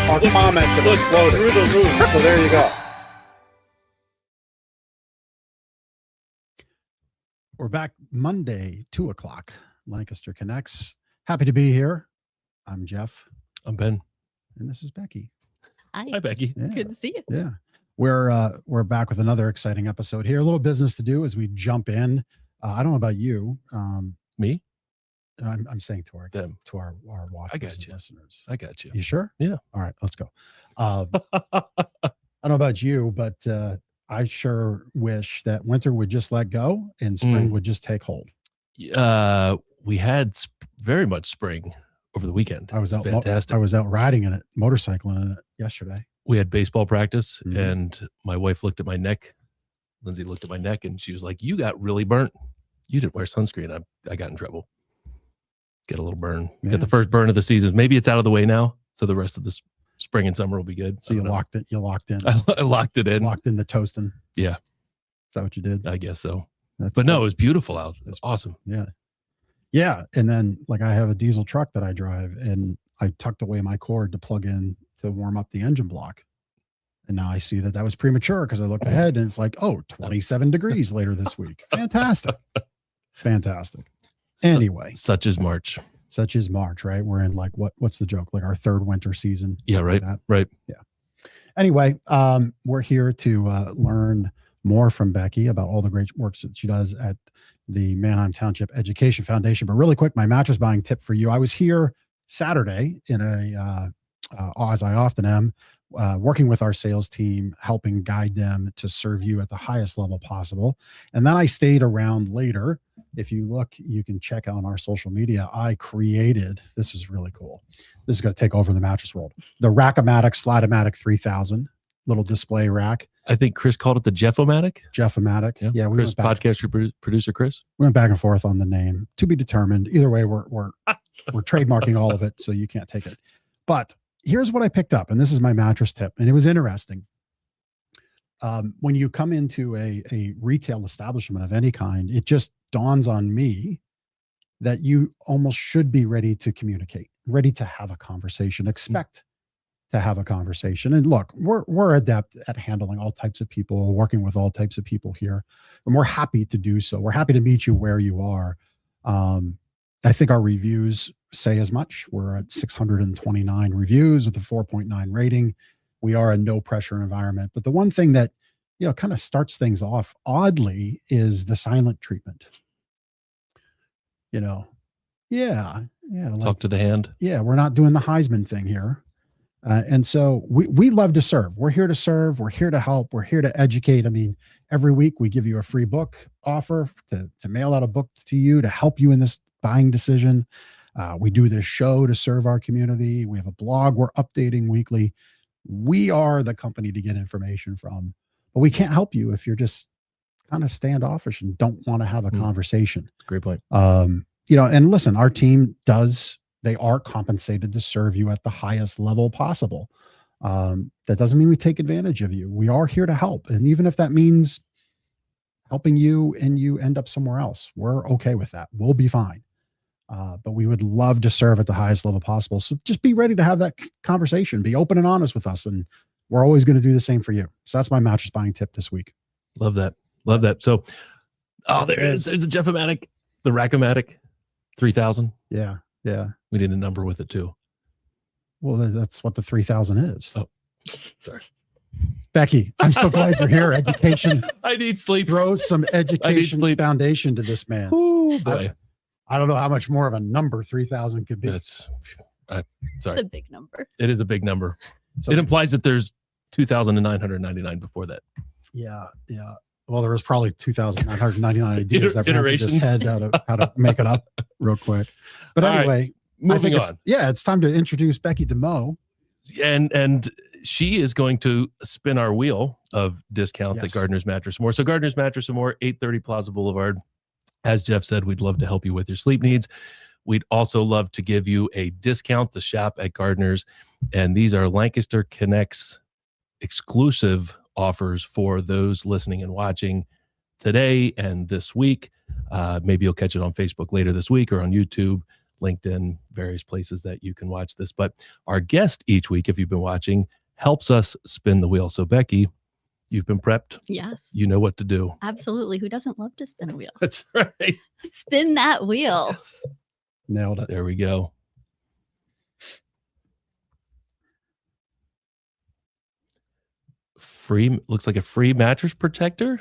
Our comments have exploded through the roof. So there you go. We're back Monday, 2:00. Lancaster Connects. Happy to be here. I'm Jeff. I'm Ben. And this is Becky. Hi, Becky. Yeah. Good to see you. Yeah. We're back with another exciting episode here. A little business to do as we jump in. I don't know about you. Me? I'm saying to our watchers I got and you. listeners. I got you. You sure? Yeah. All right, let's go. I don't know about you, but I sure wish that winter would just let go and spring would just take hold. We had very much spring over the weekend. I was out. Fantastic. I was out riding in it, motorcycling in it yesterday. We had baseball practice, and my wife looked at my neck. Lindsay looked at my neck, and she was like, "You got really burnt. You didn't wear sunscreen." I got in trouble. Get a little burn. Yeah. Get the first burn of the season. Maybe it's out of the way now, so the rest of the spring and summer will be good. So you locked it. You locked in. I locked it in. Locked in the toasting. Yeah. Is that what you did? I guess so. But no, it was beautiful out. It was awesome. Yeah. Yeah. And then like I have a diesel truck that I drive and I tucked away my cord to plug in to warm up the engine block. And now I see that was premature because I looked ahead and it's like, 27 degrees later this week. Fantastic. Fantastic. Anyway. Such is March. Such is March, right? We're in like, what's the joke? Like our third winter season. Yeah. Right. Like right. Yeah. Anyway, we're here to learn more from Becky about all the great work that she does at the Manheim Township Education Foundation. But really quick, my mattress buying tip for you. I was here Saturday in as I often am, working with our sales team, helping guide them to serve you at the highest level possible. And then I stayed around later. If you look, you can check out on our social media. I created, this is really cool. This is going to take over the mattress world. The Rack-O-Matic Slide-O-Matic 3000 little display rack. I think Chris called it the Jeff-O-Matic. Jeff-O-Matic. Yeah, we Chris, went back, podcast producer Chris. We went back and forth on the name, to be determined. Either way, we're trademarking all of it, so you can't take it. But here's what I picked up, and this is my mattress tip, and it was interesting. When you come into a retail establishment of any kind, it just dawns on me that you almost should be ready to communicate, ready to have a conversation, expect to have a conversation. And look, we're adept at handling all types of people, working with all types of people here, and we're happy to do so. We're happy to meet you where you are. I think our reviews say as much. We're at 629 reviews with a 4.9 rating. We are a no pressure environment. But the one thing that, kind of starts things off oddly is the silent treatment. Yeah. Talk to the hand. Yeah. We're not doing the Heisman thing here. And so we love to serve. We're here to serve. We're here to help. We're here to educate. I mean, every week we give you a free book offer to mail out a book to you to help you in this buying decision. We do this show to serve our community. We have a blog we're updating weekly. We are the company to get information from, but we can't help you if you're just kind of standoffish and don't want to have a conversation. Great point. And listen, our team they are compensated to serve you at the highest level possible. That doesn't mean we take advantage of you. We are here to help. And even if that means helping you and you end up somewhere else, we're okay with that. We'll be fine. But we would love to serve at the highest level possible. So just be ready to have that conversation, be open and honest with us. And we're always going to do the same for you. So that's my mattress buying tip this week. Love that. Love that. So, there it is. There's a Jeff-O-Matic, the Rack-O-Matic 3000. Yeah. Yeah. We did a number with it too. Well, that's what the 3000 is. Oh, sorry. Becky, I'm so glad you're here. Education. I need sleep. Throw some education foundation to this man. Ooh, boy. I don't know how much more of a number 3000 could be. Sorry. It's a big number. It is a big number. So it implies that there's 2,999 before that. Yeah. Yeah. Well, there was probably 2,999 ideas that ran through his head how to make it up real quick. But anyway, moving on. It's time to introduce Becky Doumaux. And she is going to spin our wheel of discounts at Gardner's Mattress and More. So Gardner's Mattress and More, 830 Plaza Boulevard. As Jeff said, we'd love to help you with your sleep needs. We'd also love to give you a discount to shop at Gardner's. And these are Lancaster Connects exclusive offers for those listening and watching today and this week. Maybe you'll catch it on Facebook later this week or on YouTube. LinkedIn, various places that you can watch this. But our guest each week, if you've been watching, helps us spin the wheel. So Becky, you've been prepped. Yes. You know what to do. Absolutely. Who doesn't love to spin a wheel? That's right. Spin that wheel. Yes. Nailed it. There we go. Free, looks like a free mattress protector.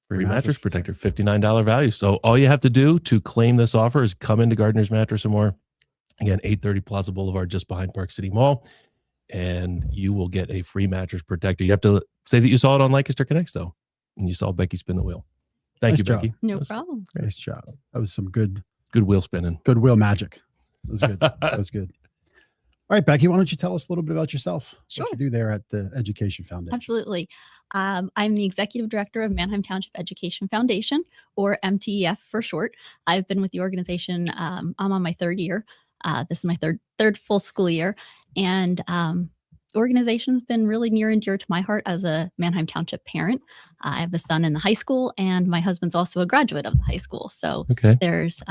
Free mattress protector, $59 value. So all you have to do to claim this offer is come into Gardner's Mattress and More. Again, 830 Plaza Boulevard, just behind Park City Mall. And you will get a free mattress protector. You have to say that you saw it on Lancaster Connects, though. And you saw Becky spin the wheel. Thank Nice you, job. Becky. No problem. Nice job. That was some good Wheel spinning. wheel magic. That was good. That was good. All right, Becky, why don't you tell us a little bit about yourself? Sure. What you do there at the Education Foundation. Absolutely. I'm the executive director of Manheim Township Education Foundation, or MTEF for short. I've been with the organization. I'm on my third year. This is my third full school year. And the organization's been really near and dear to my heart as a Manheim Township parent. I have a son in the high school, and my husband's also a graduate of the high school. So there's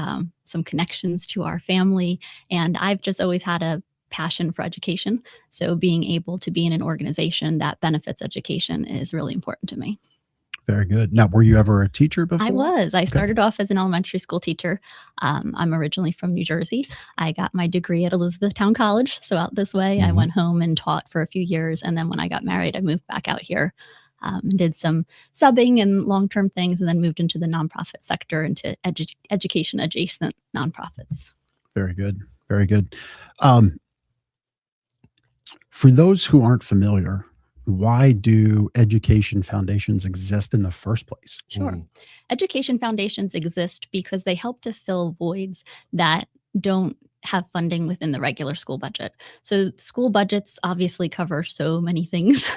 some connections to our family. And I've just always had a passion for education. So being able to be in an organization that benefits education is really important to me. Very good. Now, were you ever a teacher before? I was. I started off as an elementary school teacher. I'm originally from New Jersey. I got my degree at Elizabethtown College. So out this way, I went home and taught for a few years. And then when I got married, I moved back out here and did some subbing and long-term things, and then moved into the nonprofit sector, into education adjacent nonprofits. Very good. Very good. For those who aren't familiar, why do education foundations exist in the first place? Sure. Education foundations exist because they help to fill voids that don't have funding within the regular school budget. So school budgets obviously cover so many things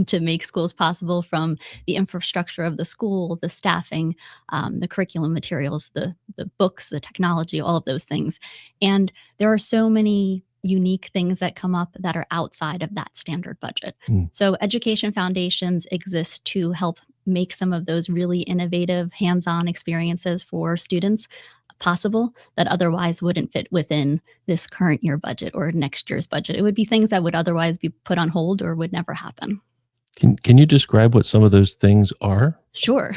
to make schools possible, from the infrastructure of the school, the staffing, the curriculum materials, the books, the technology, all of those things. And there are so many unique things that come up that are outside of that standard budget. So education foundations exist to help make some of those really innovative hands-on experiences for students possible that otherwise wouldn't fit within this current year budget or next year's budget. It would be things that would otherwise be put on hold or would never happen. Can you describe what some of those things are? Sure.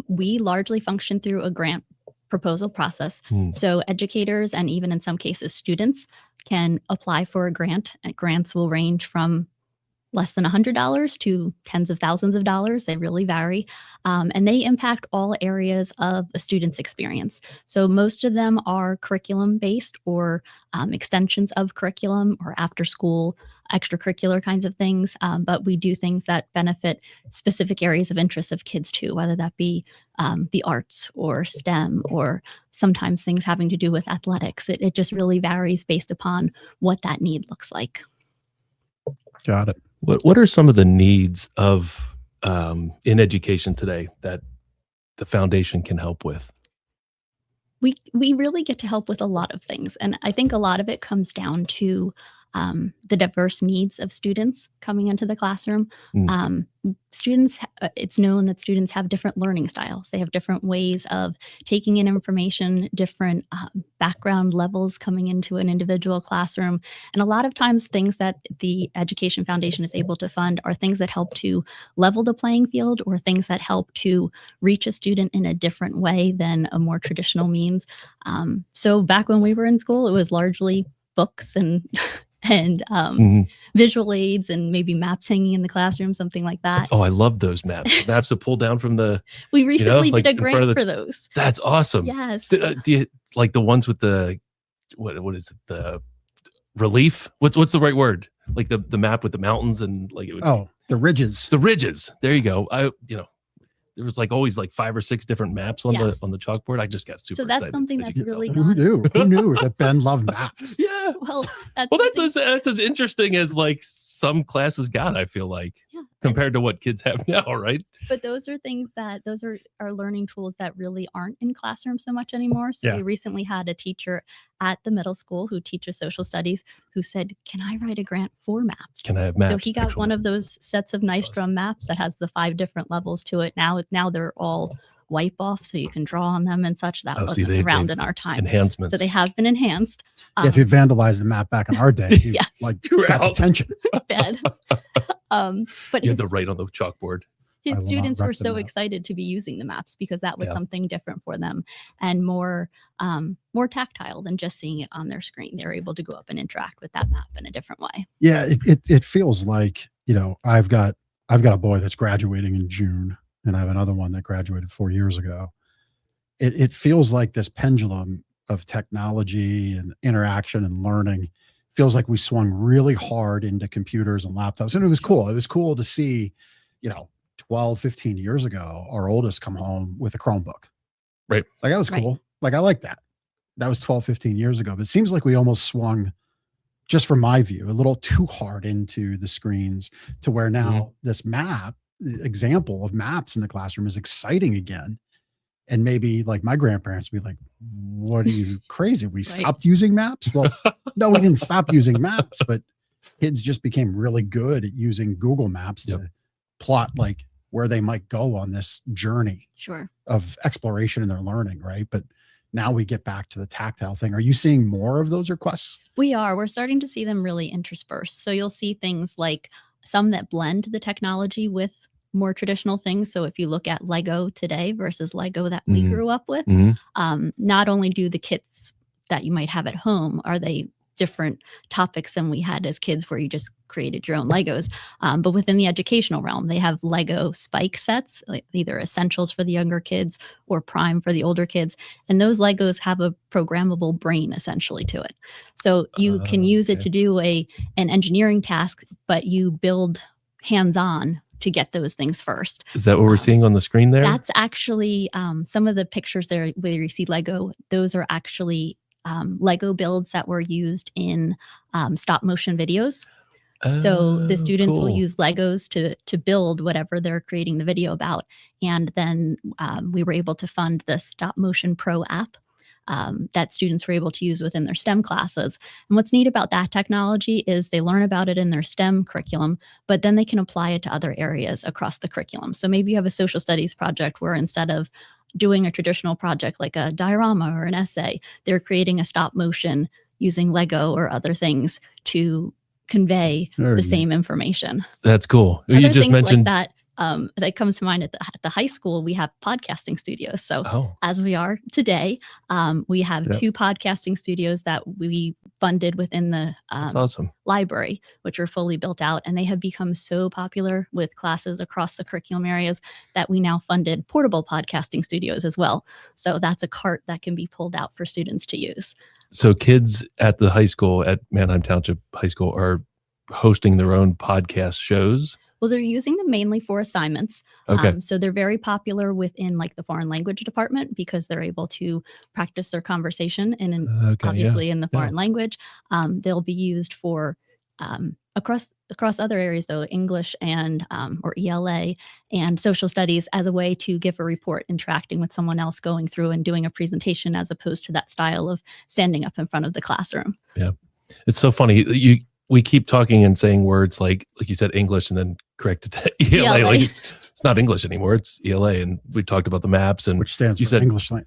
We largely function through a grant proposal process. So educators, and even in some cases students, can apply for a grant. Grants will range from less than $100 to tens of thousands of dollars. They really vary. And they impact all areas of a student's experience. So most of them are curriculum based, or extensions of curriculum, or after school extracurricular kinds of things. But we do things that benefit specific areas of interest of kids too, whether that be the arts or STEM, or sometimes things having to do with athletics. It just really varies based upon what that need looks like. Got it. What are some of the needs of in education today that the foundation can help with? We really get to help with a lot of things. And I think a lot of it comes down to the diverse needs of students coming into the classroom. Students, it's known that students have different learning styles. They have different ways of taking in information, different background levels coming into an individual classroom. And a lot of times things that the Education Foundation is able to fund are things that help to level the playing field, or things that help to reach a student in a different way than a more traditional means. So back when we were in school, it was largely books and visual aids and maybe maps hanging in the classroom, something like that. Oh, I love those maps. Maps to pull down from the. We recently like did a grant for those. That's awesome. Yes. Do you like the ones with the what is it? The relief? What's the right word? Like the map with the mountains and like it would the ridges. The ridges. There you go. There was like always like 5 or 6 different maps on the chalkboard. I just got super excited. So that's something that's really Who knew? Who knew that Ben loved maps? Yeah. Well, that's as interesting as like some classes got, I feel like, compared to what kids have now, right? But those are things that are learning tools that really aren't in classrooms so much anymore. So we recently had a teacher at the middle school who teaches social studies who said, "Can I write a grant for maps? Can I have maps?" So he got one of those sets of nice drum maps that has the 5 different levels to it. Now they're all wipe off so you can draw on them and such. That wasn't they've around in our time. Enhancements. So they have been enhanced. If you vandalized a map back in our day, you Yes. like You're got out. detention. Bad. But You had to write on the chalkboard. I his will not students wreck were the so map. excited to be using the maps because that was Yeah. something different for them and more tactile than just seeing it on their screen. They were able to go up and interact with that map in a different way. Yeah, it feels like, I've got a boy that's graduating in June, and I have another one that graduated 4 years ago. It feels like this pendulum of technology and interaction and learning feels like we swung really hard into computers and laptops. And it was cool. It was cool to see, 12, 15 years ago, our oldest come home with a Chromebook. Right. Like that was Right. cool. Like I like that. That was 12, 15 years ago. But it seems like we almost swung, just from my view, a little too hard into the screens to where now this example of maps in the classroom is exciting again. And maybe like my grandparents would be like, what are you crazy? We stopped using maps? Well, no, we didn't stop using maps, but kids just became really good at using Google Maps to plot like where they might go on this journey Sure. of exploration in their learning, right? But now we get back to the tactile thing. Are you seeing more of those requests? We're starting to see them really interspersed. So you'll see things like some that blend the technology with more traditional things. So if you look at Lego today versus Lego that we grew up with, not only do the kits that you might have at home, are they different topics than we had as kids where you just created your own Legos, but within the educational realm, they have Lego spike sets, like either essentials for the younger kids or prime for the older kids. And those Legos have a programmable brain essentially to it. So you can use it to do an engineering task, but you build hands-on to get those things first. Is that what we're seeing on the screen there? That's actually some of the pictures there where you see Lego. Those are actually Lego builds that were used in stop motion videos. So the students will use Legos to build whatever they're creating the video about. And then we were able to fund the Stop Motion Pro app that students were able to use within their STEM classes. And what's neat about that technology is they learn about it in their STEM curriculum, but then they can apply it to other areas across the curriculum. So maybe you have a social studies project where instead of doing a traditional project like a diorama or an essay, they're creating a stop motion using Lego or other things to convey the same information. That's cool. Other You just things mentioned like that comes to mind at the high school. We have podcasting studios. So as we are today, we have 2 podcasting studios that we funded within the that's awesome. library, which are fully built out, and they have become so popular with classes across the curriculum areas that we now funded portable podcasting studios as well. So that's a cart that can be pulled out for students to use. So kids at the high school, at Manheim Township High School, are hosting their own podcast shows? Well, they're using them mainly for assignments. Okay. So they're very popular within like the foreign language department because they're able to practice their conversation in obviously in the foreign language. They'll be used for across other areas though, English and or ELA and social studies as a way to give a report, interacting with someone else, going through and doing a presentation as opposed to that style of standing up in front of the classroom. Yeah. It's so funny. We keep talking and saying words like you said, English, and then correct it to ELA. Like it's not English anymore. It's ELA. And we talked about the maps, and which stands for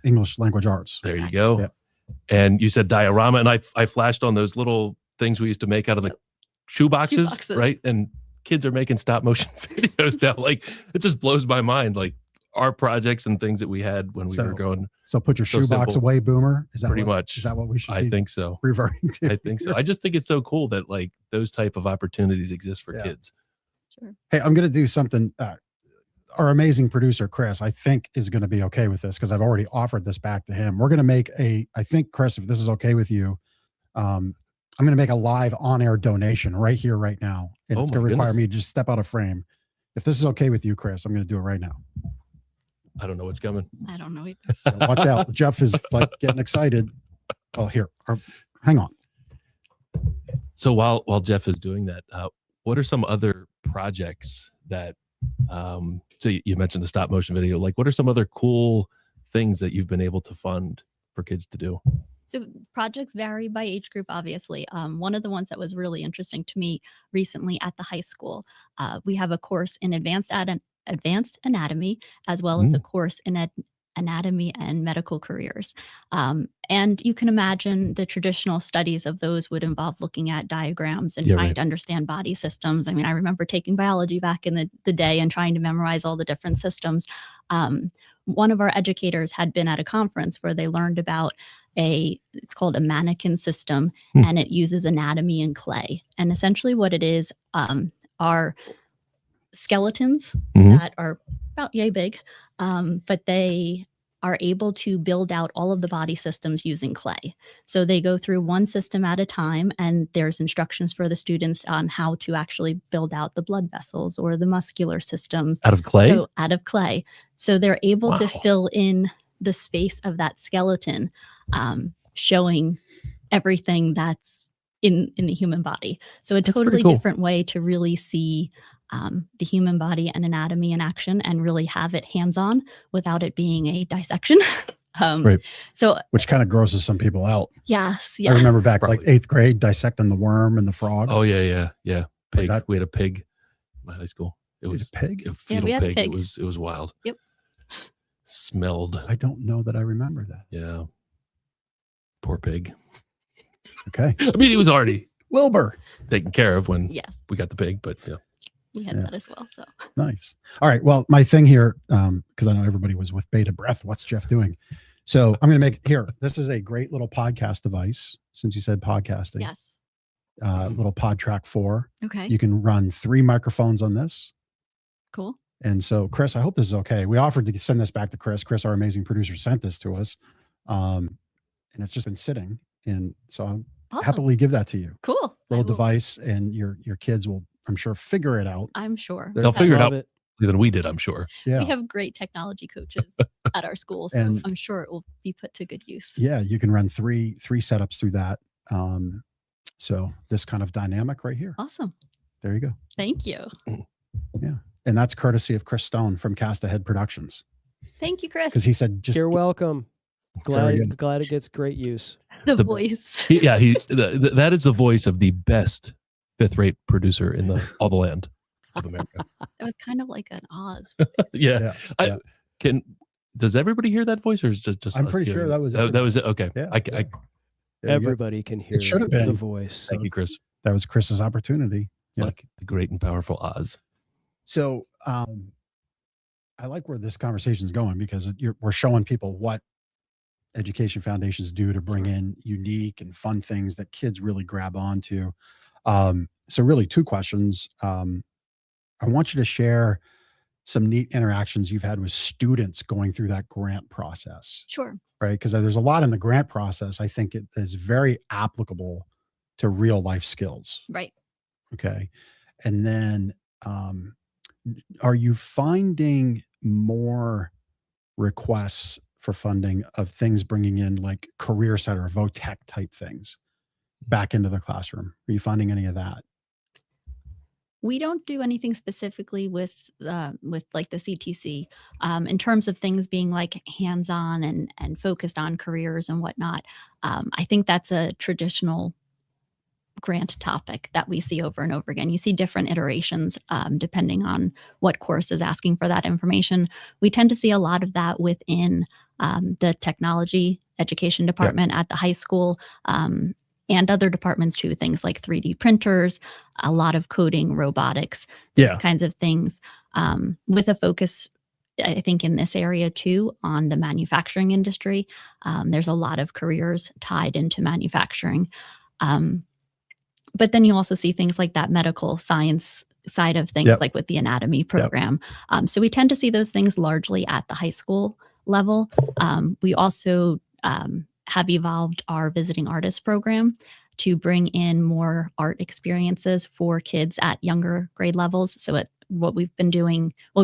English Language Arts. There you go. Yep. And you said diorama, and I flashed on those little things we used to make out of the shoe boxes, right? And kids are making stop motion videos now. Like it just blows my mind. Like our projects and things that we had when we were going. So put your shoebox away, Boomer. Is that pretty much? Is that what we should? I think so. Reverting to. I think so. I just think it's so cool that like those type of opportunities exist for kids. Sure. Hey, I'm going to do something. Our amazing producer Chris, I think, is going to be okay with this because I've already offered this back to him. We're going to make I think, Chris, if this is okay with you, I'm going to make a live on-air donation right here, right now, and it's going to require me to just step out of frame. If this is okay with you, Chris, I'm going to do it right now. I don't know what's coming. I don't know either. Watch out. Jeff is like getting excited. Oh, here. Hang on. So while Jeff is doing that, what are some other projects that, so you mentioned the stop motion video, like what are some other cool things that you've been able to fund for kids to do? So projects vary by age group, obviously. One of the ones that was really interesting to me recently at the high school, we have a course in advanced advanced anatomy, as well as a course in anatomy and medical careers. And you can imagine the traditional studies of those would involve looking at diagrams and trying to understand body systems. I mean, I remember taking biology back in the day and trying to memorize all the different systems. One of our educators had been at a conference where they learned about it's called a mannequin system, and it uses anatomy and clay. And essentially what it is are skeletons that are about yay big, but they are able to build out all of the body systems using clay. So they go through one system at a time, and there's instructions for the students on how to actually build out the blood vessels or the muscular systems. Out of clay? So out of clay. So they're able to fill in the space of that skeleton, showing everything that's in the human body. So a totally different way to really see the human body and anatomy in action and really have it hands-on without it being a dissection. So which kind of grosses some people out. Yes. I remember back like 8th grade dissecting the worm and the frog. Oh yeah. Pig. Like we had a pig in my high school. It was a pig. A fetal we had pig. a pig. It was wild. Yep. Smelled. I don't know that I remember that. Yeah. Poor pig. Okay. I mean, he was already Wilbur taken care of when Yes. we got the pig, but yeah. We had that as well. So nice. All right. Well, my thing here, because I know everybody was with bated breath. What's Jeff doing? So I'm going to make here. This is a great little podcast device. Since you said podcasting, yes. Little Pod Track 4. Okay. You can run 3 microphones on this. Cool. And so, Chris, I hope this is okay. We offered to send this back to Chris. Chris, our amazing producer, sent this to us, and it's just been sitting. And so I'll happily give that to you. Cool. Little device, and your kids will, I'm sure, figure it out. I'm sure. They'll figure it out than we did, I'm sure. Yeah. We have great technology coaches at our school, so And I'm sure it will be put to good use. Yeah, you can run three setups through that. So this kind of dynamic right here. Awesome. There you go. Thank you. Yeah. And that's courtesy of Chris Stone from Cast Ahead Productions. Thank you, Chris. Because he said, just you're welcome. Glad it gets great use. The voice. That is the voice of the best 5th-rate producer in all the land of America. It was kind of like an Oz. Yeah. Does everybody hear that voice, or is it just I'm pretty sure that was that was it. Okay. Yeah. Everybody can hear should have been the voice. Thank you, Chris. That was Chris's opportunity. It's like the great and powerful Oz. So I like where this conversation is going, because we're showing people what education foundations do to bring in unique and fun things that kids really grab onto. So really 2 questions. I want you to share some neat interactions you've had with students going through that grant process. Sure. Right? Because there's a lot in the grant process. I think it is very applicable to real life skills. Right. Okay. And then are you finding more requests for funding of things bringing in like career center, VOTEC type things back into the classroom? Are you finding any of that? We don't do anything specifically with like the CTC in terms of things being like hands-on and focused on careers and whatnot. I think that's a traditional grant topic that we see over and over again. You see different iterations depending on what course is asking for that information. We tend to see a lot of that within the technology education department at the high school. And other departments too, things like 3D printers, a lot of coding, robotics, these kinds of things, with a focus, I think, in this area too, on the manufacturing industry. There's a lot of careers tied into manufacturing. But then you also see things like that medical science side of things, like with the anatomy program. So we tend to see those things largely at the high school level. We also have evolved our visiting artist program to bring in more art experiences for kids at younger grade levels. So what we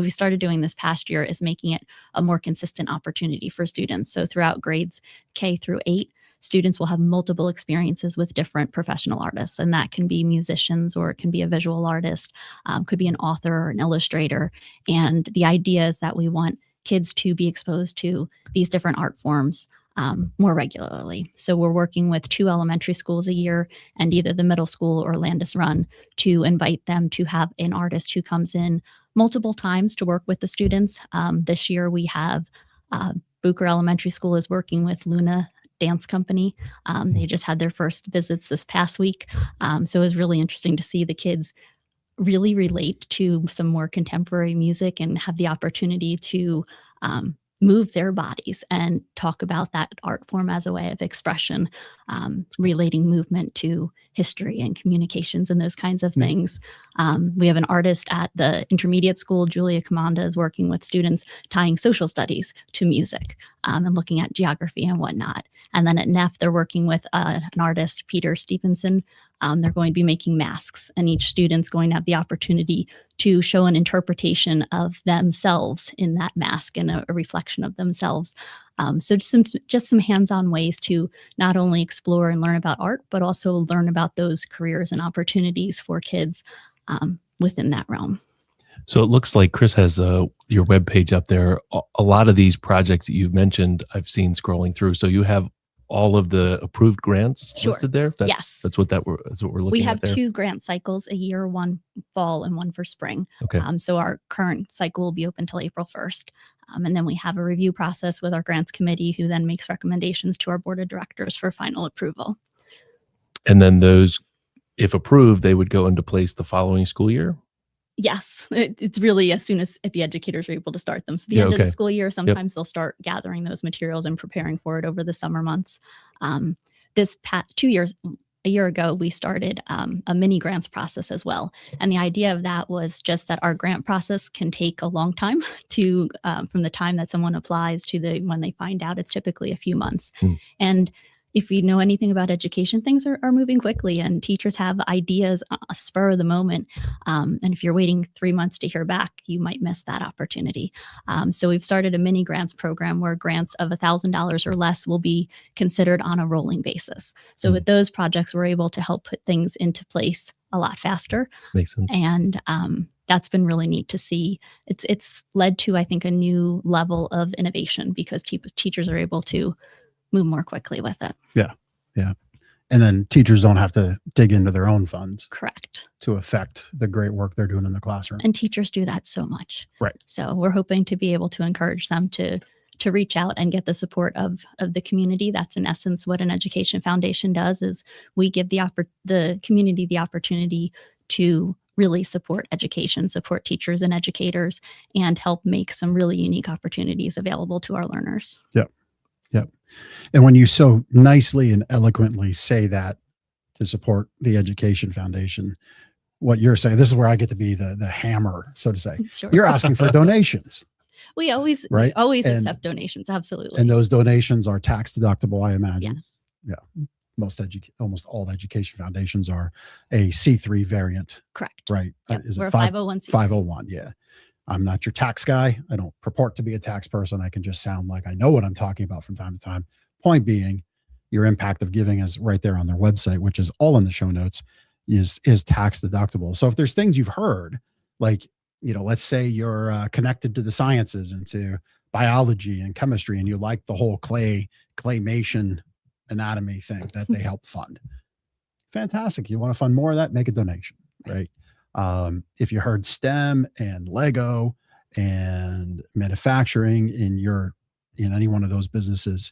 started doing this past year is making it a more consistent opportunity for students. So throughout grades K through 8, students will have multiple experiences with different professional artists, and that can be musicians, or it can be a visual artist, could be an author or an illustrator. And the idea is that we want kids to be exposed to these different art forms more regularly. So we're working with 2 elementary schools a year, and either the middle school or Landis Run, to invite them to have an artist who comes in multiple times to work with the students. This year we have Bucher Elementary School is working with Luna Dance Company. They just had their first visits this past week. So it was really interesting to see the kids really relate to some more contemporary music and have the opportunity to move their bodies and talk about that art form as a way of expression, relating movement to history and communications and those kinds of things. We have an artist at the intermediate school, Julia Commanda, is working with students tying social studies to music and looking at geography and whatnot. And then at NEF, they're working with an artist, Peter Stevenson. They're going to be making masks, and each student's going to have the opportunity to show an interpretation of themselves in that mask and a reflection of themselves. So just some hands-on ways to not only explore and learn about art, but also learn about those careers and opportunities for kids within that realm. So it looks like Chris has your webpage up there. A lot of these projects that you've mentioned, I've seen scrolling through. So you have all of the approved grants listed there? Yes. That's what we're looking at there. We have 2 grant cycles a year, one fall and one for spring. Okay. So our current cycle will be open until April 1st. And then we have a review process with our grants committee, who then makes recommendations to our board of directors for final approval. And then those, if approved, they would go into place the following school year? Yes, it's really as soon as if the educators are able to start them. So the end of the school year, sometimes they'll start gathering those materials and preparing for it over the summer months. This past 2 years, a year ago, we started a mini grants process as well. And the idea of that was just that our grant process can take a long time to from the time that someone applies to when they find out. It's typically a few months. And if you know anything about education, things are moving quickly, and teachers have ideas spur of the moment. And if you're waiting 3 months to hear back, you might miss that opportunity. So we've started a mini grants program where grants of $1,000 or less will be considered on a rolling basis. So with those projects, we're able to help put things into place a lot faster. Makes sense. And that's been really neat to see. It's led to, I think, a new level of innovation because teachers are able to move more quickly with it. Yeah. And then teachers don't have to dig into their own funds. Correct. To affect the great work they're doing in the classroom. And teachers do that so much. Right. So we're hoping to be able to encourage them to reach out and get the support of the community. That's in essence what an education foundation does, is we give the community the opportunity to really support education, support teachers and educators, and help make some really unique opportunities available to our learners. Yep. And when you so nicely and eloquently say that to support the Education Foundation, what you're saying, this is where I get to be the hammer, so to say. Sure. You're asking for donations. We always accept donations. Absolutely. And those donations are tax deductible, I imagine. Yes. Yeah. Almost all education foundations are a C3 variant. Correct. Right. Yep. Is We're it 501c. 501. Yeah. I'm not your tax guy. I don't purport to be a tax person. I can just sound like I know what I'm talking about from time to time. Point being, your impact of giving is right there on their website, which is all in the show notes, is tax deductible. So if there's things you've heard, like, let's say you're connected to the sciences and to biology and chemistry, and you like the whole claymation anatomy thing that they help fund. Fantastic. You want to fund more of that? Make a donation, right? If you heard STEM and Lego and manufacturing in any one of those businesses,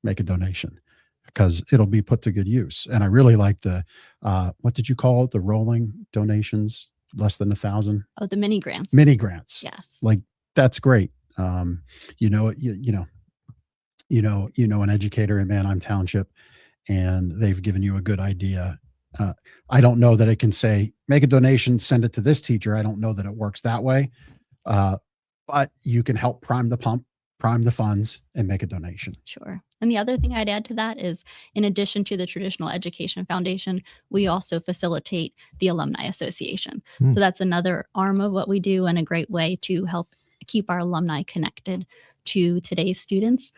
make a donation because it'll be put to good use. And I really like the, what did you call it? The rolling donations, less than 1,000. Oh, the mini grants. Mini grants. Yes. Like that's great. You know an educator in Manheim Township, and they've given you a good idea. I don't know that it can say, make a donation, send it to this teacher. I don't know that it works that way. But you can help prime the pump, prime the funds, and make a donation. Sure. And the other thing I'd add to that is, in addition to the traditional education foundation, we also facilitate the Alumni Association. So that's another arm of what we do, and a great way to help keep our alumni connected to today's students.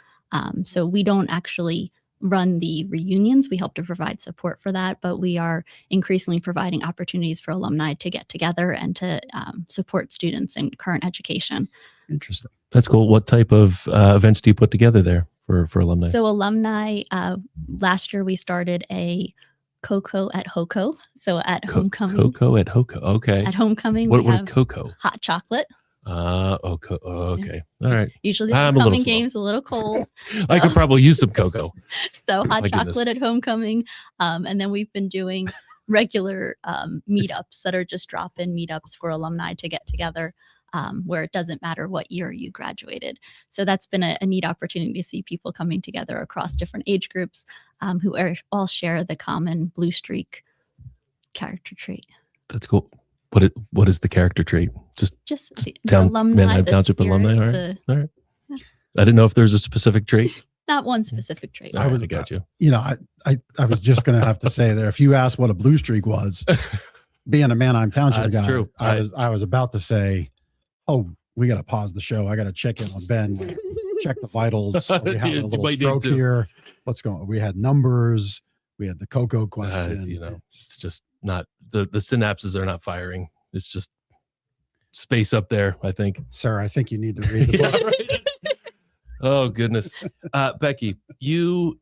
So we don't actually run the reunions. We help to provide support for that, but we are increasingly providing opportunities for alumni to get together and to support students in current education. Interesting. That's cool. What type of events do you put together there for alumni? So alumni, last year we started a Cocoa at Hoco. So at homecoming. Cocoa at Hoco. Okay. At homecoming, What we is have cocoa? hot chocolate. Okay. All right. Usually the I'm a little homecoming slow. game's a little cold. I could probably use some cocoa. So hot My chocolate goodness. at homecoming. And then we've been doing regular meetups that are just drop-in meetups for alumni to get together, where it doesn't matter what year you graduated. So that's been a neat opportunity to see people coming together across different age groups who all share the common Blue Streak character trait. That's cool. What is the character trait? Just the Manheim Township alumni. All right. All right. Yeah. I didn't know if there's a specific trait. Not one specific trait. I got you. I was just going to have to say there, if you asked what a Blue Streak was, being a Manheim Township guy, true. I was about to say, oh, we got to pause the show. I got to check in on Ben, check the vitals. Are we having a little stroke here? What's going on? We had numbers. We had the cocoa question. It's just not the synapses are not firing. It's just space up there, I think. Sir, I think you need to read the book. Right. Oh, goodness. Becky, you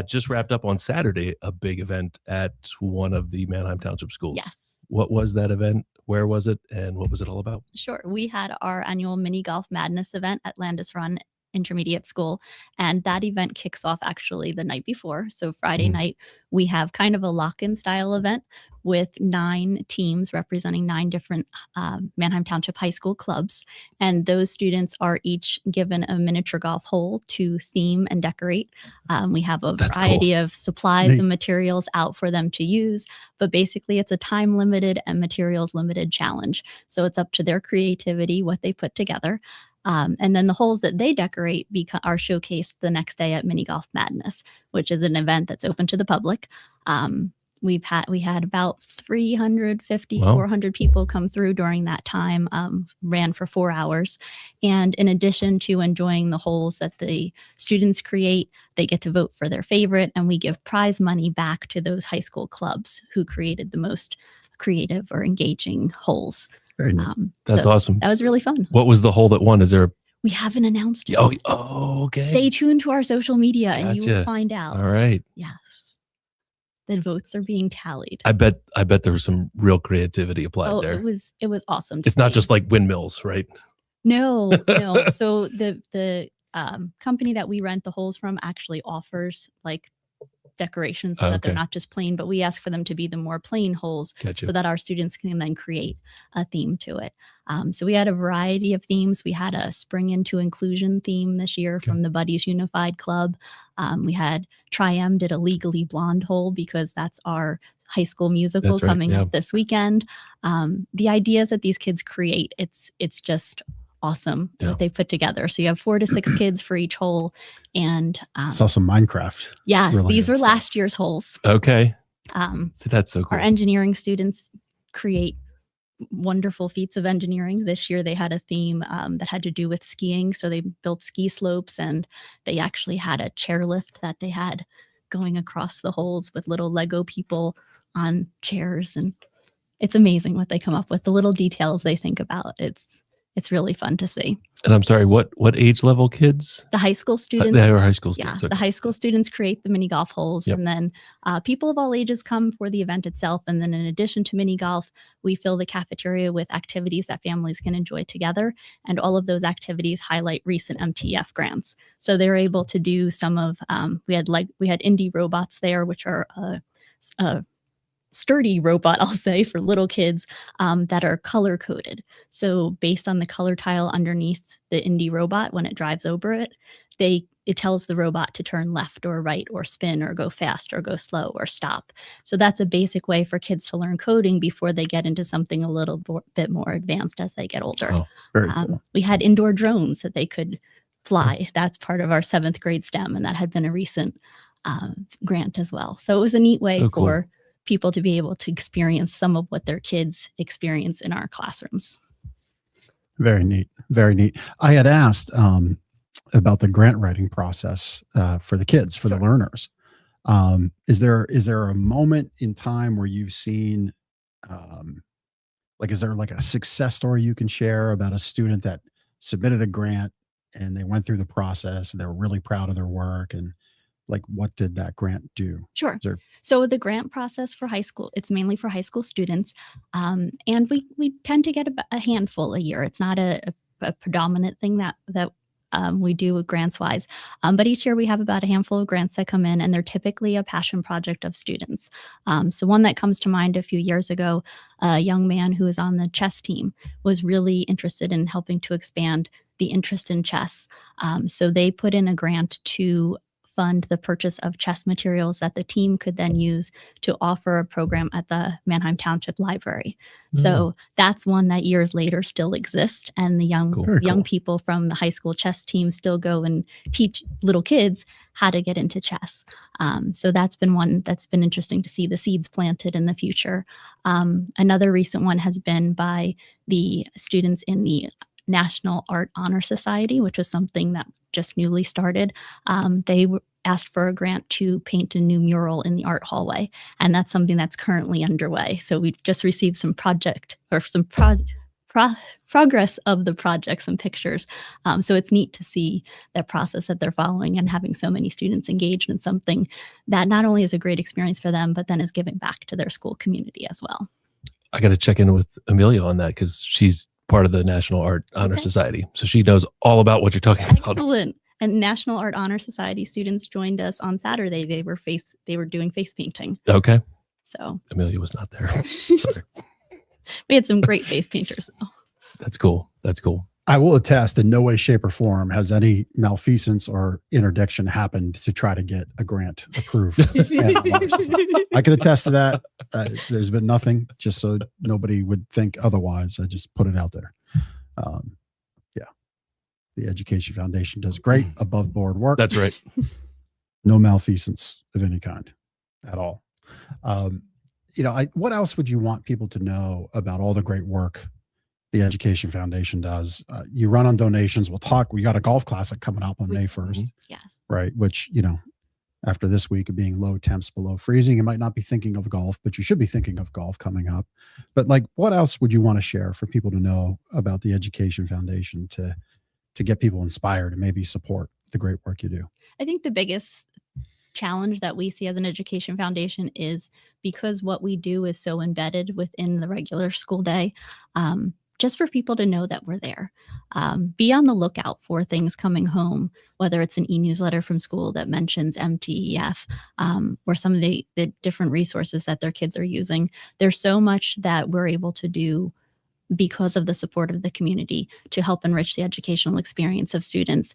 just wrapped up on Saturday a big event at one of the Manheim Township schools. Yes. What was that event? Where was it? And what was it all about? Sure. We had our annual Mini Golf Madness event at Landis Run Intermediate School. And that event kicks off actually the night before. So Friday night, we have kind of a lock-in style event with 9 teams representing 9 different Manheim Township High School clubs. And those students are each given a miniature golf hole to theme and decorate. We have a variety of supplies and materials out for them to use, but basically it's a time limited and materials limited challenge. So it's up to their creativity, what they put together. And then the holes that they decorate are showcased the next day at Mini Golf Madness, which is an event that's open to the public. We had about 350, 400 people come through during that time, ran for 4 hours. And in addition to enjoying the holes that the students create, they get to vote for their favorite, and we give prize money back to those high school clubs who created the most creative or engaging holes. Very neat. That's awesome. That was really fun. What was the hole that won? Is there We haven't announced it. Oh, okay. Stay tuned to our social media and you will find out. All right. Yes. The votes are being tallied. I bet there was some real creativity applied there. It was awesome. It's not just like windmills, right? No. So the company that we rent the holes from actually offers like decorations so that they're not just plain, but we ask for them to be the more plain holes so that our students can then create a theme to it. So we had a variety of themes. We had a Spring into Inclusion theme this year from the Buddies Unified Club. We had Tri-M did a Legally Blonde hole because that's our high school musical coming up this weekend. The ideas that these kids create, it's just awesome what they put together. So you have 4 to 6 kids for each hole. And saw some Minecraft. Yes, these were last year's holes. Okay. So that's so cool. Our engineering students create wonderful feats of engineering. This year they had a theme that had to do with skiing. So they built ski slopes, and they actually had a chairlift that they had going across the holes with little Lego people on chairs. And it's amazing what they come up with, the little details they think about. It's really fun to see. And I'm sorry, what age level kids? The high school students. They were high school students. Yeah, the high school students create the mini golf holes, and then people of all ages come for the event itself. And then in addition to mini golf, we fill the cafeteria with activities that families can enjoy together. And all of those activities highlight recent MTEF grants. So they're able to do some of, we had indie robots there, which are a sturdy robot, I'll say, for little kids that are color coded. So based on the color tile underneath the indie robot, when it drives over it, it tells the robot to turn left or right or spin or go fast or go slow or stop. So that's a basic way for kids to learn coding before they get into something a little bit more advanced as they get older. Oh, very cool. We had indoor drones that they could fly. That's part of our 7th grade STEM, and that had been a recent grant as well. So it was a neat way for people to be able to experience some of what their kids experience in our classrooms. Very neat. Very neat. I had asked about the grant writing process for the kids, for the learners. Is there a moment in time where you've seen, is there like a success story you can share about a student that submitted a grant and they went through the process and they were really proud of their work and like what did that grant do? Sure. There... So the grant process for high school, it's mainly for high school students. And we tend to get a handful a year. It's not a predominant thing that we do with grants wise. But each year we have about a handful of grants that come in, and they're typically a passion project of students. So one that comes to mind a few years ago, a young man who was on the chess team was really interested in helping to expand the interest in chess. So they put in a grant to fund the purchase of chess materials that the team could then use to offer a program at the Manheim Township Library. So that's one that years later still exists, and the young people from the high school chess team still go and teach little kids how to get into chess. So that's been one that's been interesting to see the seeds planted in the future. Another recent one has been by the students in the National Art Honor Society, which was something that just newly started. They asked for a grant to paint a new mural in the art hallway, and that's something that's currently underway. So we just received some progress of the project, some pictures. So it's neat to see that process that they're following and having so many students engaged in something that not only is a great experience for them, but then is giving back to their school community as well. I got to check in with Amelia on that because she's part of the National Art Honor Society. So she knows all about what you're talking about. Excellent. And National Art Honor Society students joined us on Saturday. They were doing face painting. Okay. So Amelia was not there. Sorry. We had some great face painters though. That's cool. That's cool. I will attest in no way, shape, or form has any malfeasance or interdiction happened to try to get a grant approved. I can attest to that. There's been nothing, just so nobody would think otherwise. I just put it out there. The Education Foundation does great above board work. That's right. No malfeasance of any kind at all. What else would you want people to know about all the great work the Education Foundation does? You run on donations. We'll talk. We got a golf classic coming up on May 1st. Yes. Right. Which, after this week of being low temps below freezing, you might not be thinking of golf, but you should be thinking of golf coming up. But what else would you want to share for people to know about the Education Foundation to get people inspired and maybe support the great work you do? I think the biggest challenge that we see as an education foundation is because what we do is so embedded within the regular school day, just for people to know that we're there. Be on the lookout for things coming home, whether it's an e-newsletter from school that mentions MTEF, or some of the different resources that their kids are using. There's so much that we're able to do because of the support of the community to help enrich the educational experience of students.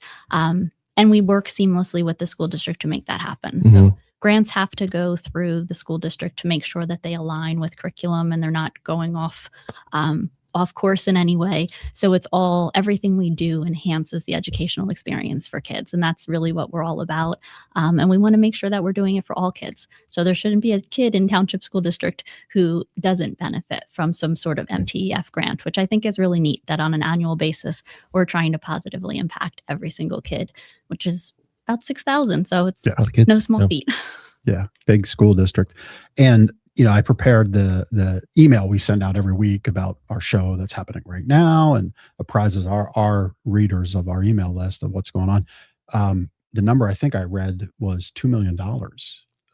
And we work seamlessly with the school district to make that happen. So grants have to go through the school district to make sure that they align with curriculum and they're not going off course in any way. So everything we do enhances the educational experience for kids. And that's really what we're all about. And we want to make sure that we're doing it for all kids. So there shouldn't be a kid in Township School District who doesn't benefit from some sort of MTEF grant, which I think is really neat that on an annual basis, we're trying to positively impact every single kid, which is about 6,000. So it's no small feat. Yeah. Big school district. And I prepared the email we send out every week about our show that's happening right now and apprizes our readers of our email list of what's going on. The number I think I read was $2 million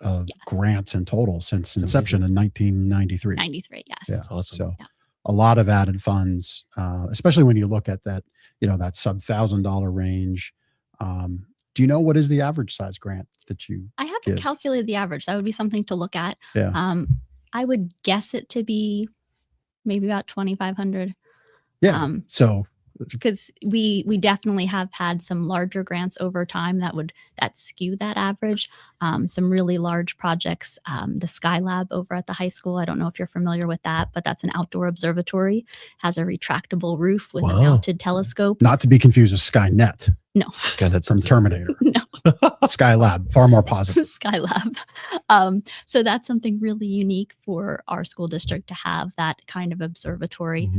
of grants in total since inception in 1993. 93, yes. Yeah, awesome. So a lot of added funds, especially when you look at that, that sub $1,000 range. Do you know what is the average size grant that you I haven't calculated the average. That would be something to look at. Yeah. I would guess it to be maybe about 2,500. Yeah. Because we definitely have had some larger grants over time that skew that average. Some really large projects. The Skylab over at the high school. I don't know if you're familiar with that, but that's an outdoor observatory. Has a retractable roof with a mounted telescope. Not to be confused with Skynet. No. Skynet's from Terminator. No. Skylab, far more positive. Skylab. So that's something really unique for our school district to have that kind of observatory.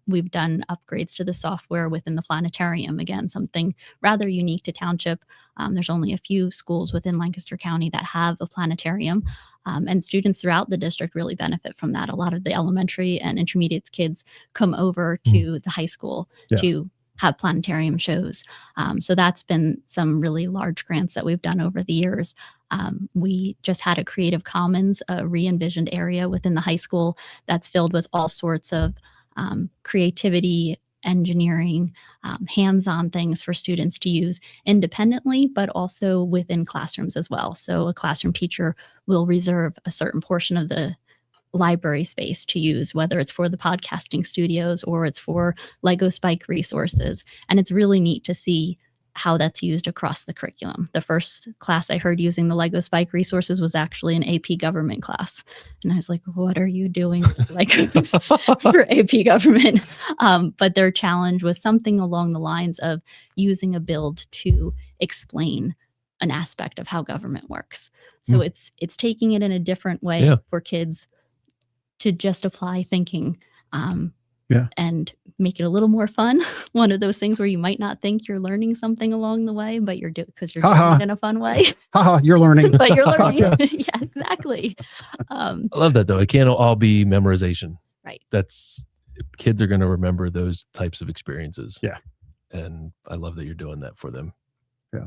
We've done upgrades to the software within the planetarium. Again, something rather unique to Township. There's only a few schools within Lancaster County that have a planetarium. And students throughout the district really benefit from that. A lot of the elementary and intermediate kids come over to the high school to have planetarium shows. So that's been some really large grants that we've done over the years. We just had a Creative Commons, a re-envisioned area within the high school that's filled with all sorts of creativity, engineering, hands-on things for students to use independently, but also within classrooms as well. So a classroom teacher will reserve a certain portion of the library space to use, whether it's for the podcasting studios or it's for Lego Spike resources. And it's really neat to see how that's used across the curriculum. The first class I heard using the Lego Spike resources was actually an AP government class. And I was like, what are you doing with Legos for AP government? But their challenge was something along the lines of using a build to explain an aspect of how government works. So it's taking it in a different way for kids to just apply thinking and make it a little more fun. One of those things where you might not think you're learning something along the way, but you're doing because you're doing it in a fun way. You're learning. But you're learning. Yeah, exactly. I love that though. It can't all be memorization. Right. That's kids are going to remember those types of experiences. Yeah. And I love that you're doing that for them. Yeah.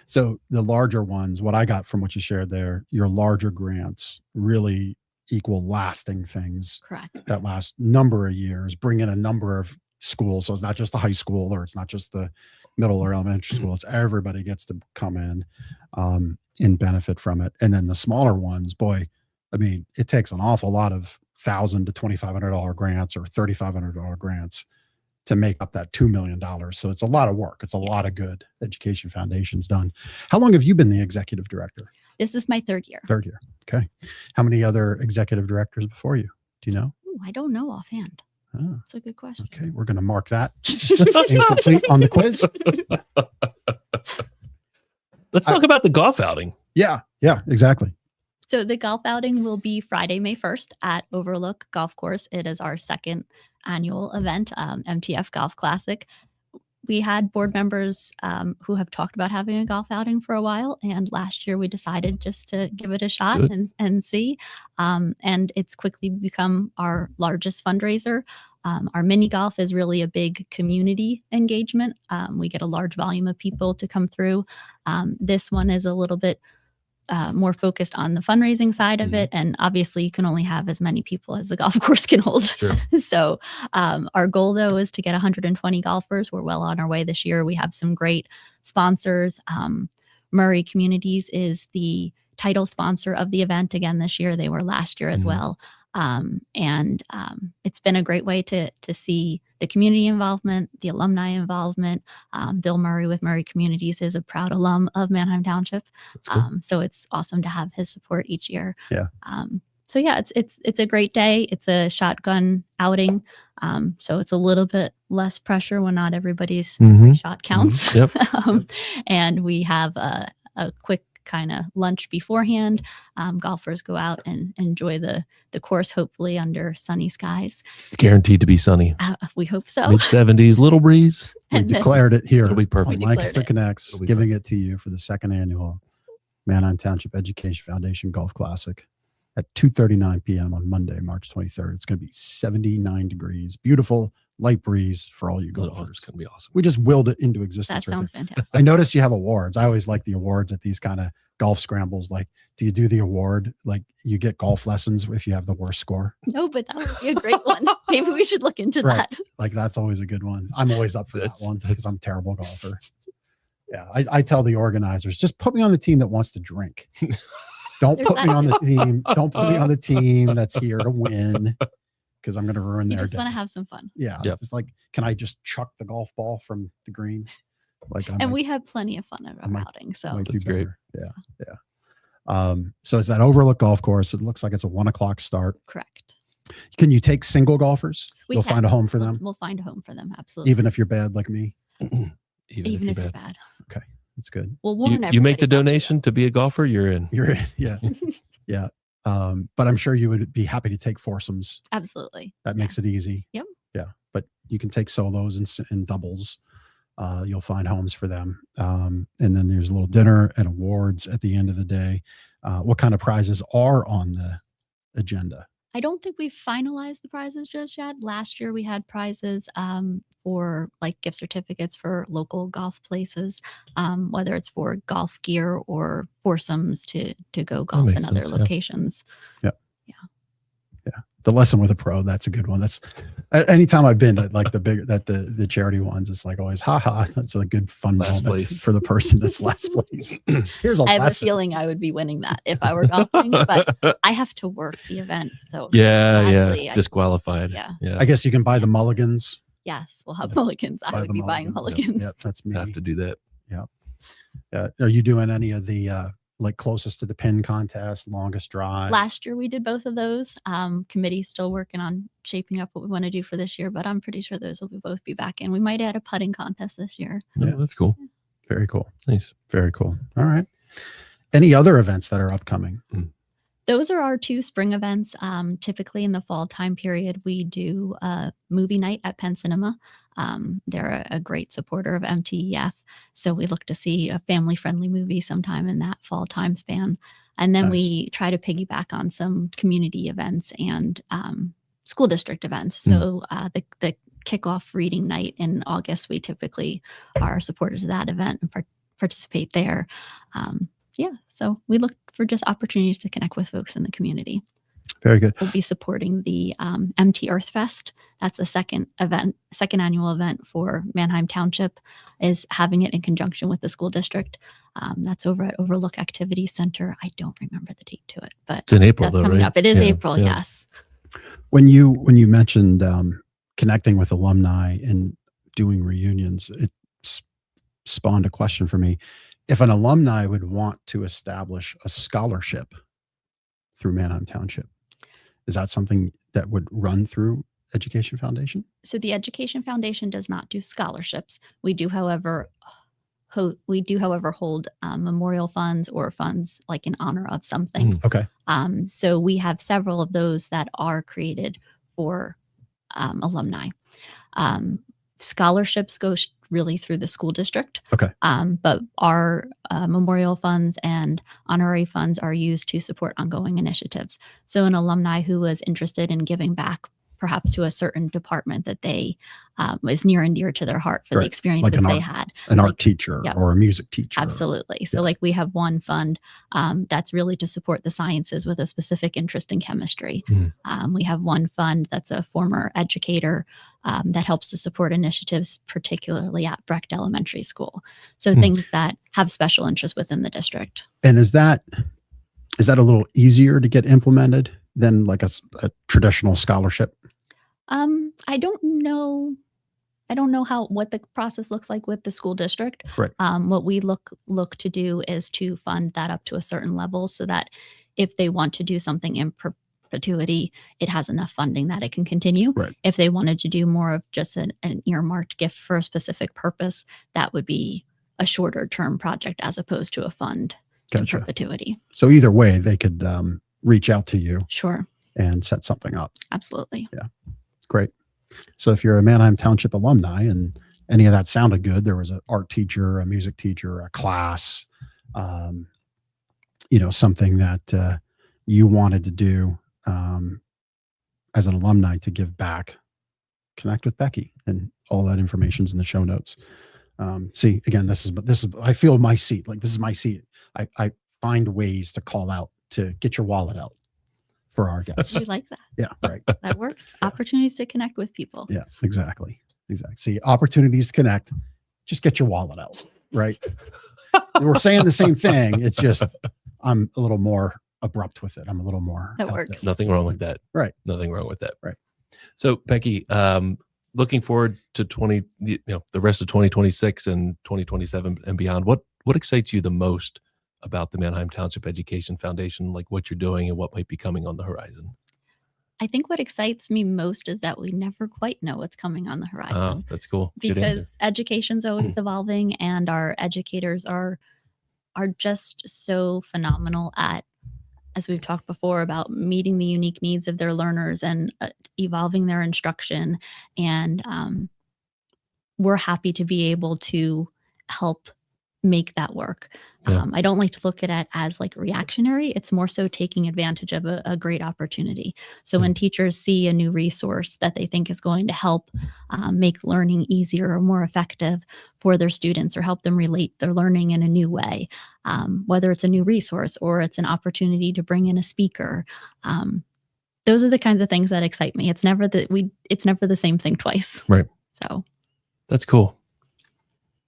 So the larger ones, what I got from what you shared there, your larger grants really equal lasting things. Correct. That last number of years, bring in a number of schools. So it's not just the high school or it's not just the middle or elementary school. It's everybody gets to come in and benefit from it. And then the smaller ones, boy, I mean, it takes an awful lot of $1,000 to $2,500 grants or $3,500 grants to make up that $2 million. So it's a lot of work. It's a lot of good Education Foundation's done. How long have you been the executive director? This is my third year. Third year. Okay. How many other executive directors before you? Do you know? Ooh, I don't know offhand. Oh, That's a good question. okay. We're going to mark that incomplete on the quiz. Let's talk about the golf outing. Yeah. Yeah, exactly. So the golf outing will be Friday, May 1st at Overlook Golf Course. It is our second annual event, MTEF Golf Classic. We had board members who have talked about having a golf outing for a while. And last year we decided just to give it a shot and see. And it's quickly become our largest fundraiser. Our mini golf is really a big community engagement. We get a large volume of people to come through. This one is a little bit more focused on the fundraising side of it. And obviously you can only have as many people as the golf course can hold. Sure. So our goal though is to get 120 golfers. We're well on our way this year. We have some great sponsors. Murray Communities is the title sponsor of the event again this year. They were last year as well. It's been a great way to see the community involvement, the alumni involvement. Bill Murray with Murray Communities is a proud alum of Manheim Township. Cool. So it's awesome to have his support each year. Yeah. So yeah, it's a great day. It's a shotgun outing. So it's a little bit less pressure when not everybody's shot counts. Yep. And we have a quick kind of lunch beforehand. Golfers go out and enjoy the course, hopefully under sunny skies. It's guaranteed to be sunny. We hope so. Mid-70s, little breeze. We declared it here. It'll be perfect. On Lancaster Connects, giving it to you for the second annual Manheim Township Education Foundation Golf Classic at 2:39 p.m. on Monday, March 23rd. It's going to be 79 degrees, beautiful, light breeze for all you golfers. It's going to be awesome. We just willed it into existence. That sounds fantastic. I noticed you have awards. I always like the awards at these kind of golf scrambles. Like, do you do the award? Like, you get golf lessons if you have the worst score? No, but that would be a great one. Maybe we should look into that. Like, that's always a good one. I'm always up for that one because I'm a terrible golfer. Yeah, I tell the organizers, just put me on the team that wants to drink. Don't put me on the team. Don't put me on the team that's here to win because I'm going to ruin their day. You just want to have some fun. Yeah. Yep. It's like, can I just chuck the golf ball from the green? Like, we have plenty of fun at our outing. So that's great. Yeah. Yeah. So it's at Overlook Golf Course. It looks like it's a 1:00 start. Correct. Can you take single golfers? You'll find a home for them. We'll find a home for them. Absolutely. Even if you're bad like me. Even if you're bad. Okay. That's good. Well, you make the donation to be a golfer, you're in. You're in. Yeah. Yeah. But I'm sure you would be happy to take foursomes. Absolutely. That makes it easy. Yep. Yeah. But you can take solos and doubles. You'll find homes for them. And then there's a little dinner and awards at the end of the day. What kind of prizes are on the agenda? I don't think we've finalized the prizes just yet. Last year we had prizes for like gift certificates for local golf places, whether it's for golf gear or foursomes to go golf in makes other sense, yeah. locations. The lesson with a pro, that's a good one. That's anytime I've been to like the charity ones, it's like always haha. That's a good fun Last moment place. for the person that's last place. Here's a I have lesson. a feeling I would be winning that if I were golfing, but I have to work the event. So yeah, disqualified. Yeah. I guess you can buy the mulligans. Yes, we'll have mulligans. I would be buying mulligans. Yep, that's me. Have to do that. Are you doing any of the like closest to the pin contest, longest drive? Last year we did both of those. Committee's still working on shaping up what we want to do for this year, but I'm pretty sure those will both be back in. We might add a putting contest this year. Yeah, that's cool. Very cool. Nice. Very cool. All right. Any other events that are upcoming? Those are our 2 spring events. Typically in the fall time period, we do a movie night at Penn Cinema. They're a great supporter of MTEF. So we look to see a family-friendly movie sometime in that fall time span. And then we try to piggyback on some community events and school district events. So the kickoff reading night in August, we typically are supporters of that event and participate there. So we look for just opportunities to connect with folks in the community. Very good. We'll be supporting the MT Earth Fest. That's a second annual event for Manheim Township, is having it in conjunction with the school district. That's over at Overlook Activity Center. I don't remember the date to it, but it's in April, that's though, coming right? up. It is April, yes. When you mentioned connecting with alumni and doing reunions, it spawned a question for me. If an alumni would want to establish a scholarship through Manheim Township, is that something that would run through Education Foundation? So the Education Foundation does not do scholarships. We do, however, hold memorial funds or funds like in honor of something. Okay. So we have several of those that are created for alumni. Scholarships go really through the school district. Okay. But our memorial funds and honorary funds are used to support ongoing initiatives. So an alumni who was interested in giving back perhaps to a certain department that they was near and dear to their heart for the experiences like they had. An art teacher or a music teacher. Absolutely. So like we have one fund that's really to support the sciences with a specific interest in chemistry. We have one fund that's a former educator that helps to support initiatives, particularly at Brecht Elementary School. So things that have special interest within the district. And is that a little easier to get implemented than like a traditional scholarship? I don't know. I don't know what the process looks like with the school district. Right. What we look to do is to fund that up to a certain level so that if they want to do something in perpetuity, it has enough funding that it can continue. Right. If they wanted to do more of just an earmarked gift for a specific purpose, that would be a shorter term project as opposed to a fund in perpetuity. So either way, they could reach out to you. Sure. And set something up. Absolutely. Yeah. Great. So if you're a Manheim Township alumni and any of that sounded good, there was an art teacher, a music teacher, a class, something that you wanted to do as an alumni to give back, connect with Becky, and all that information's in the show notes. See, again, this is, I feel my seat. Like this is my seat. I find ways to call out to get your wallet out for our guests. We like that. Yeah, right. That works. Yeah. Opportunities to connect with people. Yeah, exactly. See, opportunities to connect. Just get your wallet out, right? We're saying the same thing. It's just I'm a little more abrupt with it. I'm a little more. That works. Nothing wrong with that. Right. Nothing wrong with that. Right. So Becky, looking forward to the rest of 2026 and 2027 and beyond. What excites you the most about the Manheim Township Education Foundation, like what you're doing and what might be coming on the horizon? I think what excites me most is that we never quite know what's coming on the horizon. Oh, that's cool. Because education's always evolving, and our educators are just so phenomenal at, as we've talked before, about meeting the unique needs of their learners and evolving their instruction. And we're happy to be able to help make that work. Yeah. I don't like to look at it as like reactionary. It's more so taking advantage of a great opportunity. So when teachers see a new resource that they think is going to help make learning easier or more effective for their students, or help them relate their learning in a new way, whether it's a new resource or it's an opportunity to bring in a speaker, those are the kinds of things that excite me. It's never it's never the same thing twice. Right. So that's cool.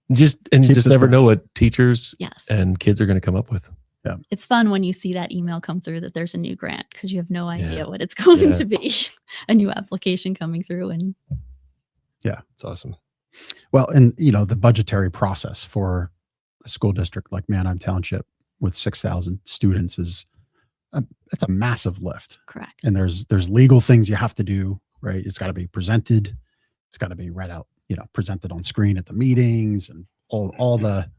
You just never know what teachers yes. and kids are going to come up with. Yeah. It's fun when you see that email come through that there's a new grant, because you have no idea what it's going to be. A new application coming through. And yeah, it's awesome. Well, and the budgetary process for a school district like Manheim Township with 6,000 students it's a massive lift. Correct. And there's legal things you have to do, right? It's got to be presented. It's got to be read out, presented on screen at the meetings, and all the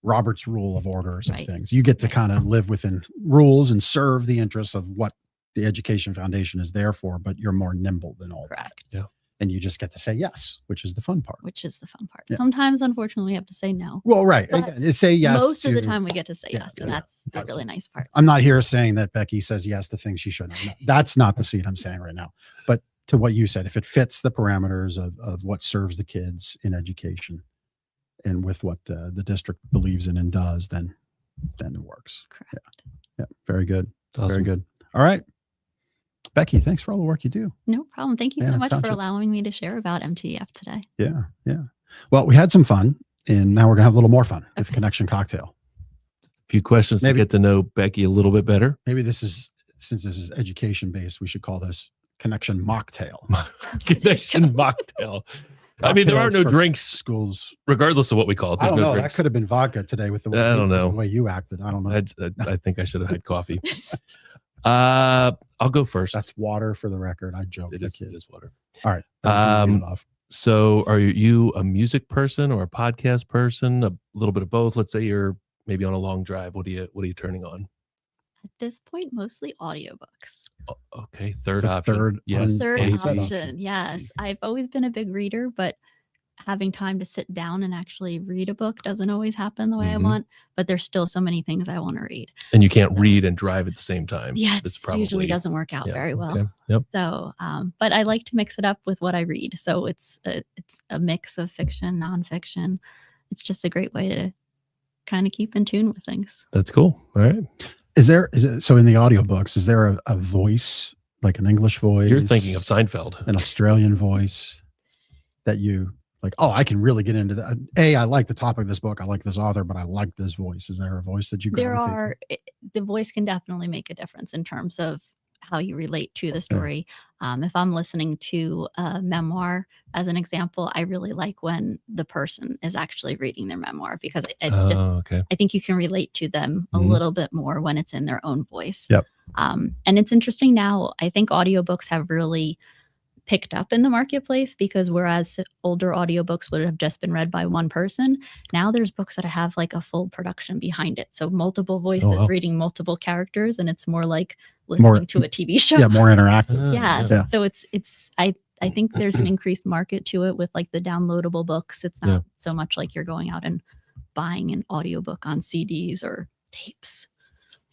Robert's Rule of Orders of things. You get to kind of live within rules and serve the interests of what the Education Foundation is there for, but you're more nimble than all that. Yeah. And you just get to say yes, which is the fun part. Yeah. Sometimes, unfortunately, we have to say no. Well, right. Again, say yes. Most of the time we get to say yes. And that's the really nice part. I'm not here saying that Becky says yes to things she shouldn't. That's not the seed I'm saying right now. But to what you said, if it fits the parameters of what serves the kids in education and with what the district believes in and does, then it works. Correct. Yeah. Very good. Awesome. Very good. All right. Becky, thanks for all the work you do. No problem. Thank you so Manheim much Township. for allowing me to share about MTEF today. Yeah. Yeah. Well, we had some fun, and now we're going to have a little more fun with Connection Cocktail. A few questions to get to know Becky a little bit better. Maybe since this is education based, we should call this Connection Mocktail. Connection Mocktail. I mean, there are no drinks schools, regardless of what we call it. I There's don't no know. drinks. That could have been vodka today with the way, I don't know. the way you acted. I don't know. I think I should have had coffee. I'll go first. That's water for the record. I joke. It is water. All right. So are you a music person or a podcast person? A little bit of both. Let's say you're maybe on a long drive. What are you turning on? At this point, mostly audiobooks. Okay. Third option. Yes. Third A option. Yes. I've always been a big reader, but having time to sit down and actually read a book doesn't always happen the way I want, but there's still so many things I want to read. And you can't read and drive at the same time. Yeah, It's it usually doesn't work out very well. Okay. Yep. So, but I like to mix it up with what I read. So it's a mix of fiction, nonfiction. It's just a great way to kind of keep in tune with things. That's cool. All right. Is it so in the audiobooks, is there a voice, like an English voice? You're thinking of Seinfeld. An Australian voice that you like, oh, I can really get into that. I like the topic of this book. I like this author, but I like this voice. Is there a voice that you gravitate to? The voice can definitely make a difference in terms of how you relate to the story. If I'm listening to a memoir, as an example, I really like when the person is actually reading their memoir, because I think you can relate to them a little bit more when it's in their own voice. Yep. And it's interesting now. I think audiobooks have really picked up in the marketplace, because whereas older audiobooks would have just been read by one person, now there's books that have like a full production behind it. So multiple voices reading multiple characters, and it's more like listening to a TV show. Yeah, more interactive. Yeah. So I think there's an increased market to it with like the downloadable books. It's not so much like you're going out and buying an audiobook on CDs or tapes.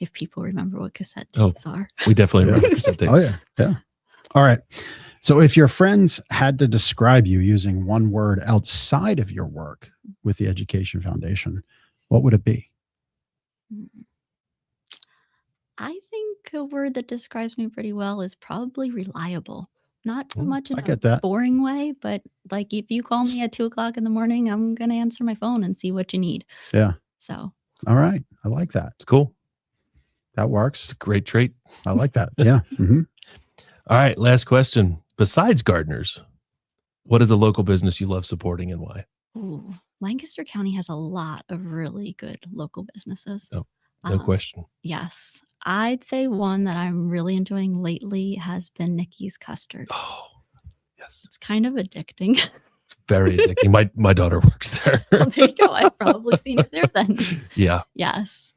If people remember what cassette tapes are. We definitely remember cassette tapes. Oh yeah. Yeah. All right. So if your friends had to describe you using one word outside of your work with the Education Foundation, what would it be? I think a word that describes me pretty well is probably reliable. Not so much in a boring way, but like if you call me at 2:00 in the morning, I'm going to answer my phone and see what you need. Yeah. So. All right. I like that. It's cool. That works. It's a great trait. I like that. Yeah. Mm-hmm. All right. Last question. Besides gardeners, what is a local business you love supporting and why? Ooh, Lancaster County has a lot of really good local businesses. Oh, no question. Yes. I'd say one that I'm really enjoying lately has been Nikki's Custard. Oh, yes. It's kind of addicting. It's very addicting. My daughter works there. Well, there you go. I've probably seen it there then. Yeah. Yes.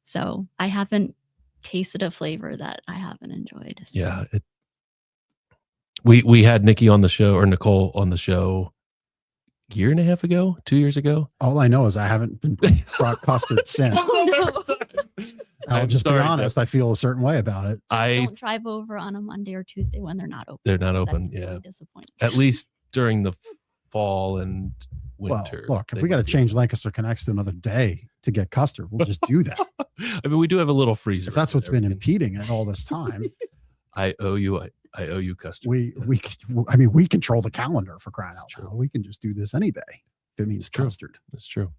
So I haven't tasted a flavor that I haven't enjoyed. So. Yeah. We had Nikki on the show, or Nicole on the show year and a half ago, 2 years ago. All I know is I haven't been brought custard since. I'll just be honest. I feel a certain way about it. Don't drive over on a Monday or Tuesday when they're not open. They're not open. That's yeah. really disappointing. At least during the fall and winter. Well, look, if we got to change Lancaster Connects to another day to get custard, we'll just do that. I mean, we do have a little freezer. If that's what's been impeding it all this time. I owe you custard. We control the calendar, for crying out loud. We can just do this any day if it means custard. That's true.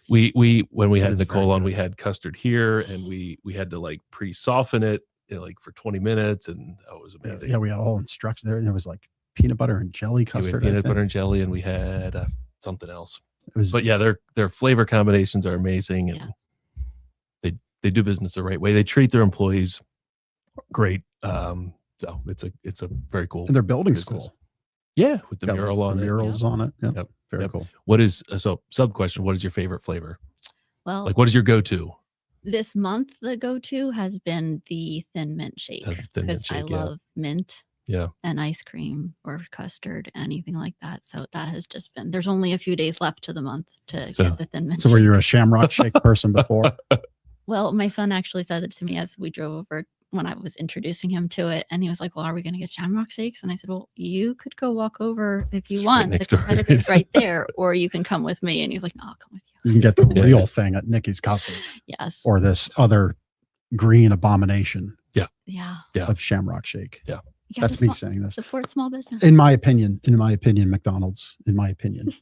We when we had Nicole on, we had custard here, and we had to like pre-soften it like for 20 minutes, and that was amazing. Yeah, we had all instructions there, and there was like peanut butter and jelly custard. We had peanut butter and jelly, and we had something else. But yeah, their flavor combinations are amazing, and they do business the right way. They treat their employees great. So it's a very cool. And they're building business. School. Yeah, with the mural on it. Murals on it. Yep. Very cool. What is sub question? What is your favorite flavor? Well, like what is your go-to? This month, the go-to has been the thin mint shake because I love mint. Yeah. And ice cream or custard, anything like that. So that has just been. There's only a few days left to the month to get the thin mint. So were you a Shamrock Shake person before? Well, my son actually said it to me as we drove over when I was introducing him to it, and he was like, "Well, are we going to get Shamrock Shakes?" And I said, "Well, you could go walk over if you want. The competitor's right there, or you can come with me." And he was like, "No, I'll come with you." You can get the real thing at Nikki's Custard. Yes. Or this other green abomination. Yeah. Of Shamrock Shake. Yeah. That's me saying this. Support small business. In my opinion, McDonald's. In my opinion.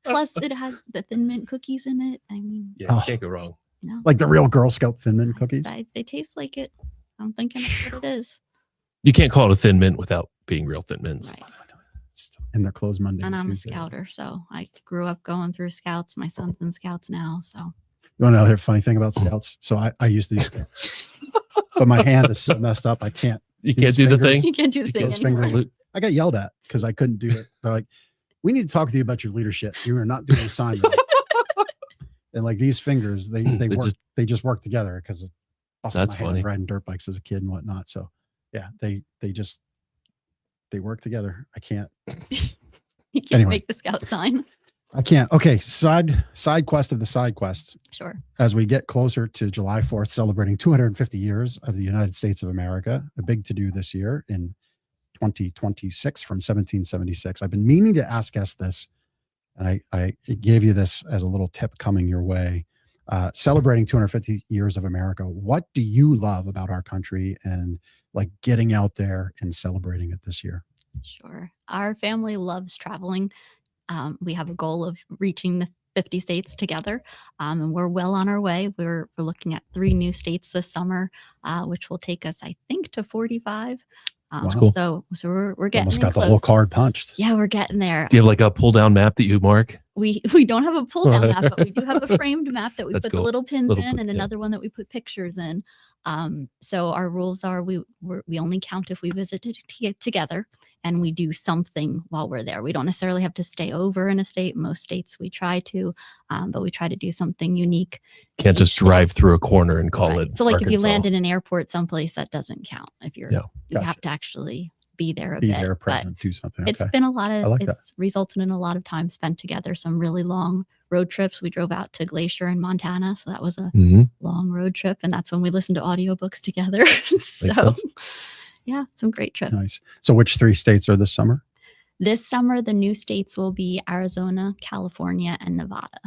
Plus, it has the Thin Mint cookies in it. I mean, yeah, you can't go wrong. No. Like the real Girl Scout Thin Mint cookies. They taste like it. I'm thinking that's what it is. You can't call it a Thin Mint without being real Thin Mints. Right. And they're closed Monday. And I'm Tuesday. a Scouter, so I grew up going through Scouts. My son's in Scouts now, so. You want to know a funny thing about Scouts? So I used to do Scouts, but my hand is so messed up. I can't. You can't do the thing. You can't do the thing anymore. I got yelled at because I couldn't do it. They're like, "We need to talk with you about your leadership. You are not doing the sign right." And like these fingers, they just work together because that's funny. Riding dirt bikes as a kid and whatnot. So yeah, they work together. I can't. You can't make the Scout sign. I can't. Okay, side quest of the side quest. Sure. As we get closer to July 4th, celebrating 250 years of the United States of America, a big to-do this year in 2026 from 1776. I've been meaning to ask us this, and I gave you this as a little tip coming your way. Celebrating 250 years of America, what do you love about our country and like getting out there and celebrating it this year? Sure. Our family loves traveling. We have a goal of reaching the 50 states together, and we're well on our way. We're looking at 3 new states this summer, which will take us, I think, to 45. That's cool. So we're getting almost got close. The whole card punched. Yeah, we're getting there. Do you have like a pull down map that you mark? We don't have a pull down map, but we do have a framed map that we put the little pins in, and another one that we put pictures in. So our rules are we only count if we visit together, and we do something while we're there. We don't necessarily have to stay over in a state. Most states we try to, but we try to do something unique. Can't just drive through a corner and call it. So like Arkansas. if you land in an airport someplace, that doesn't count. If you have to actually be there be there, present, do something. It's been a lot of. It's resulted in a lot of time spent together. Some really long road trips. We drove out to Glacier in Montana, so that was a long road trip, and that's when we listened to audiobooks together. So yeah, some great trips. Nice. So which 3 states are this summer? This summer, the new states will be Arizona, California, and Nevada.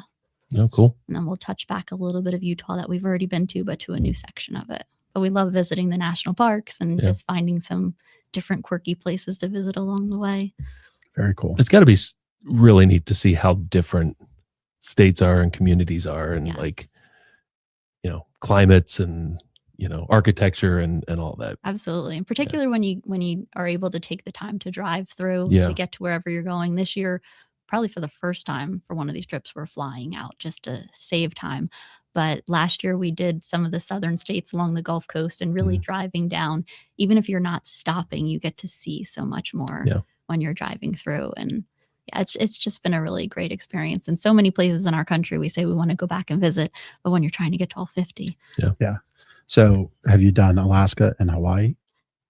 Oh, cool. And then we'll touch back a little bit of Utah that we've already been to, but to a new section of it. But we love visiting the national parks and just finding some different quirky places to visit along the way. Very cool. It's got to be really neat to see how different states are and communities are, and like, climates and, architecture and all that. Absolutely. In particular, when you are able to take the time to drive through to get to wherever you're going. This year, probably for the first time for one of these trips, we're flying out just to save time. But last year we did some of the southern states along the Gulf Coast, and really driving down, even if you're not stopping, you get to see so much more when you're driving through. And it's just been a really great experience. And so many places in our country, we say we want to go back and visit, but when you're trying to get to all 50. Yeah. So have you done Alaska and Hawaii?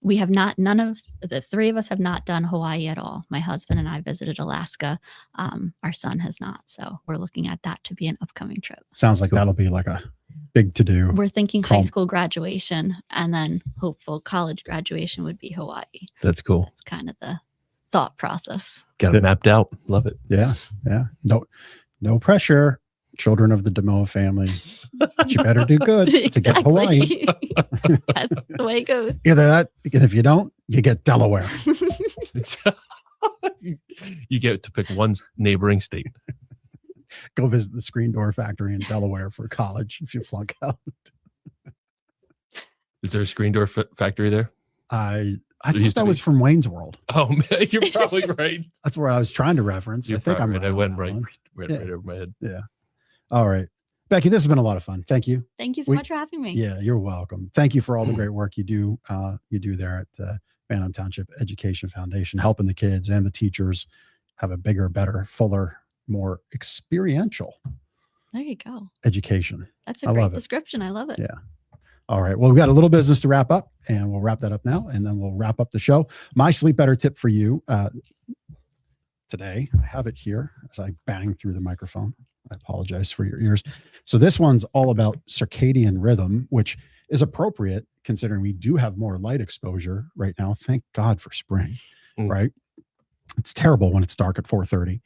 we have not, none of the three of us have not done Hawaii at all. My husband and I visited Alaska. Our son has not. So we're looking at that to be an upcoming trip. Sounds like that'll be like a big to do. We're thinking high school graduation, and then hopeful college graduation would be Hawaii. That's cool. That's kind of the thought process. Got it mapped out. Love it. Yeah. No pressure. Children of the Doumaux family. But you better do good to get Hawaii. That's the way it goes. Either that, and if you don't, you get Delaware. You get to pick one neighboring state. Go visit the screen door factory in Delaware for college if you flunk out. Is there a screen door factory there? I thought that was from Wayne's World. Oh man, you're probably right. That's where I was trying to reference. You're I think I'm right. right. I went right Yeah. over my head. Yeah. All right. Becky, this has been a lot of fun. Thank you. Thank you so much for having me. Yeah, you're welcome. Thank you for all the great work you do there at the Manheim Township Education Foundation, helping the kids and the teachers have a bigger, better, fuller, more experiential There you go. education. That's a great description. I love it. Yeah. All right. Well, we've got a little business to wrap up, and we'll wrap that up now, and then we'll wrap up the show. My sleep better tip for you today, I have it here as I bang through the microphone. I apologize for your ears. So this one's all about circadian rhythm, which is appropriate considering we do have more light exposure right now. Thank God for spring, right? It's terrible when it's dark at 4:30.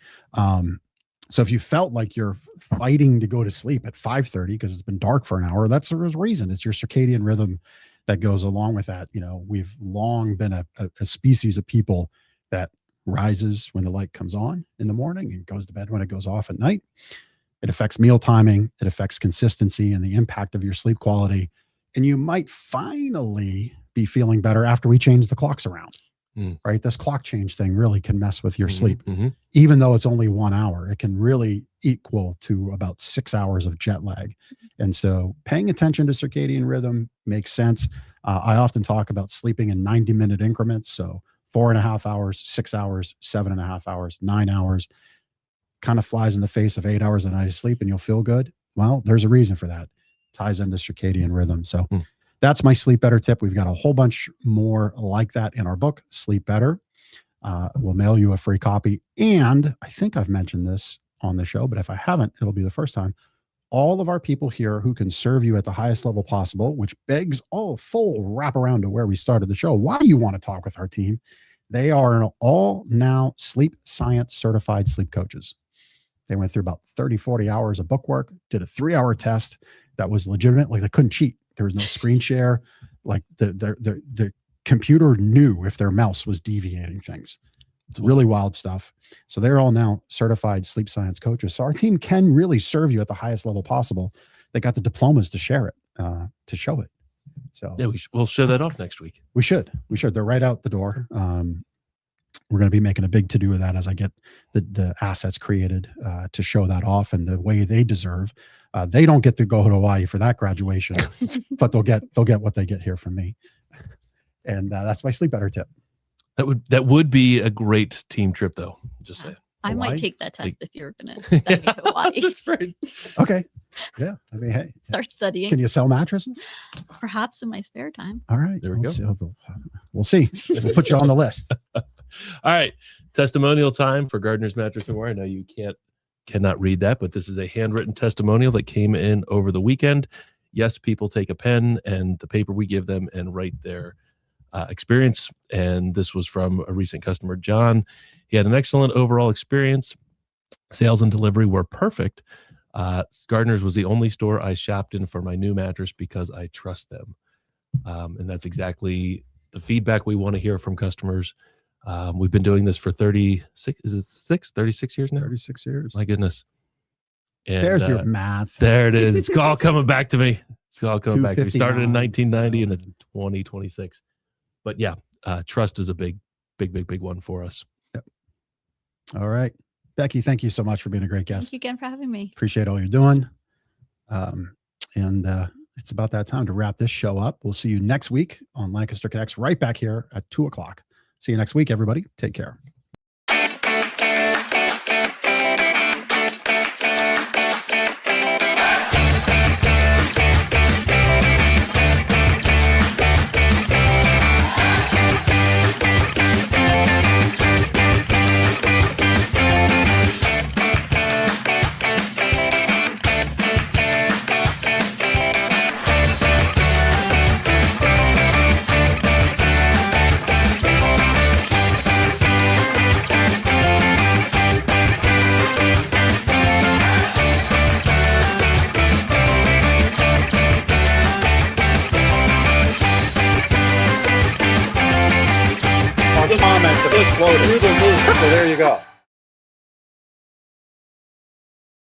So if you felt like you're fighting to go to sleep at 5:30 because it's been dark for an hour, that's the reason. It's your circadian rhythm that goes along with that. You know, we've long been a species of people that rises when the light comes on in the morning and goes to bed when it goes off at night. It affects meal timing. It affects consistency and the impact of your sleep quality. And you might finally be feeling better after we change the clocks around, right? This clock change thing really can mess with your sleep. Even though it's only 1 hour, it can really equal to about 6 hours of jet lag. And so paying attention to circadian rhythm makes sense. I often talk about sleeping in 90-minute increments. So 4.5 hours, 6 hours, 7.5 hours, 9 hours, kind of flies in the face of 8 hours a night of sleep and you'll feel good. Well, there's a reason for that. It ties into circadian rhythm. So that's my sleep better tip. We've got a whole bunch more like that in our book, Sleep Better. We'll mail you a free copy. And I think I've mentioned this on the show, but if I haven't, it'll be the first time. All of our people here who can serve you at the highest level possible, which begs all full wraparound to where we started the show. Why do you want to talk with our team? They are all now sleep science certified sleep coaches. They went through about 30, 40 hours of book work, did a 3-hour test that was legitimate. Like they couldn't cheat. There was no screen share. Like the computer knew if their mouse was deviating things. It's really wild stuff. So they're all now certified sleep science coaches. So our team can really serve you at the highest level possible. They got the diplomas to share it, to show it. So yeah, we'll show that off next week. We should. They're right out the door. We're going to be making a big to-do of that as I get the assets created to show that off and the way they deserve. They don't get to go to Hawaii for that graduation, but they'll get what they get here from me. And that's my sleep better tip. That would be a great team trip, though. Just saying. I might take that test if you're going to send me to Hawaii. That's right. Okay. Yeah. I mean, hey. Start studying. Can you sell mattresses? Perhaps in my spare time. All right. There we go. We'll see. We'll put you on the list. All right. Testimonial time for Gardner's Mattress and More. I know you cannot read that, but this is a handwritten testimonial that came in over the weekend. Yes, people take a pen and the paper we give them and write their experience. And this was from a recent customer, John. He had an excellent overall experience. Sales and delivery were perfect. Gardner's was the only store I shopped in for my new mattress because I trust them. And that's exactly the feedback we want to hear from customers. We've been doing this for 36 years now? 36 years. My goodness. And, there's your math. There it is. It's all coming back to me. It's all coming back. We started in 1990 and it's 2026. But yeah, trust is a big one for us. Yep. All right. Becky, thank you so much for being a great guest. Thank you again for having me. Appreciate all you're doing. And it's about that time to wrap this show up. We'll see you next week on Lancaster Connects right back here at 2:00. See you next week, everybody. Take care. exploded through the roof. So there you go.